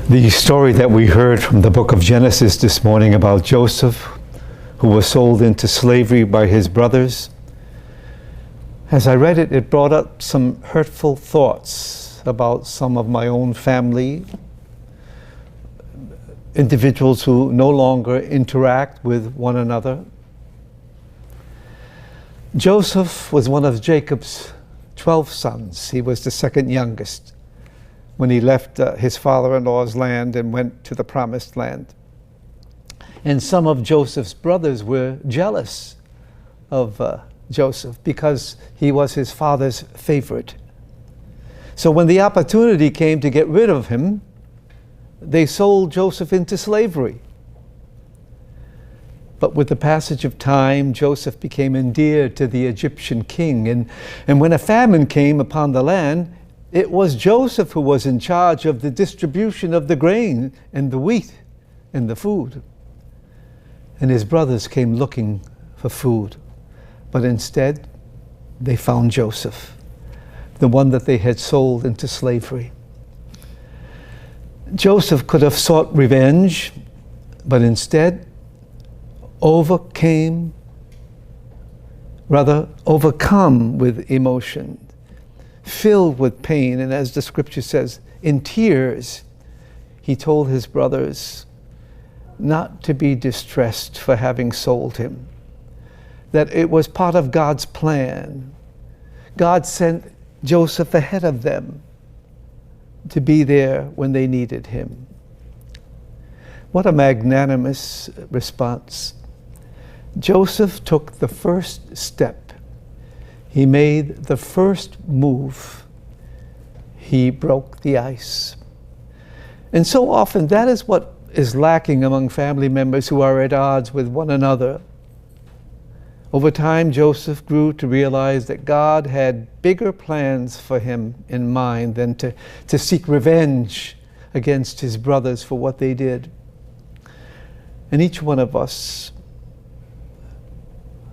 The story that we heard from the book of Genesis this morning about Joseph, who was sold into slavery by his brothers, as I read it, it brought up some hurtful thoughts about some of my own family, individuals who no longer interact with one another. Joseph was one of Jacob's 12 sons. He was the second youngest when he left his father-in-law's land and went to the promised land. And some of Joseph's brothers were jealous of Joseph because he was his father's favorite. So when the opportunity came to get rid of him, they sold Joseph into slavery. But with the passage of time, Joseph became endeared to the Egyptian king. And when a famine came upon the land, it was Joseph who was in charge of the distribution of the grain and the wheat and the food. And his brothers came looking for food. But instead, they found Joseph, the one that they had sold into slavery. Joseph could have sought revenge, but instead overcome with emotion, filled with pain, and as the scripture says, in tears, he told his brothers not to be distressed for having sold him, that it was part of God's plan. God sent Joseph ahead of them to be there when they needed him. What a magnanimous response. Joseph took the first step. He made the first move. He broke the ice. And so often that is what is lacking among family members who are at odds with one another. Over time, Joseph grew to realize that God had bigger plans for him in mind than to seek revenge against his brothers for what they did. And each one of us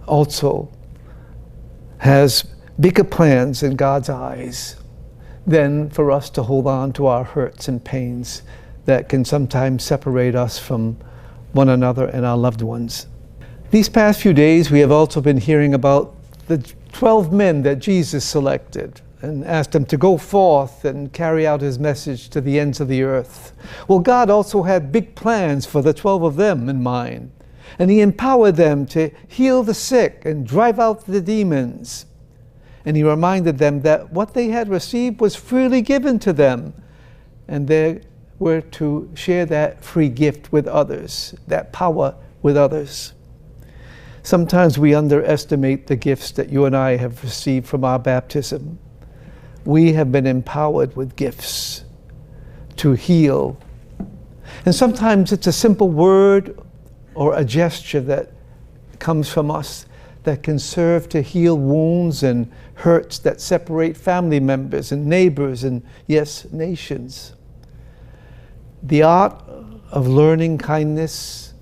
also has bigger plans in God's eyes than for us to hold on to our hurts and pains that can sometimes separate us from one another and our loved ones. These past few days, we have also been hearing about the 12 men that Jesus selected and asked them to go forth and carry out his message to the ends of the earth. Well, God also had big plans for the 12 of them in mind. And he empowered them to heal the sick and drive out the demons. And he reminded them that what they had received was freely given to them. And they were to share that free gift with others, that power with others. Sometimes we underestimate the gifts that you and I have received from our baptism. We have been empowered with gifts to heal. And sometimes it's a simple word or a gesture that comes from us that can serve to heal wounds and hurts that separate family members and neighbors and, yes, nations. The art of learning kindness,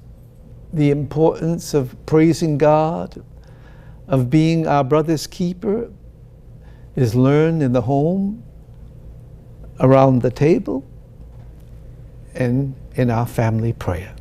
the importance of praising God, of being our brother's keeper, is learned in the home, around the table, and in our family prayer.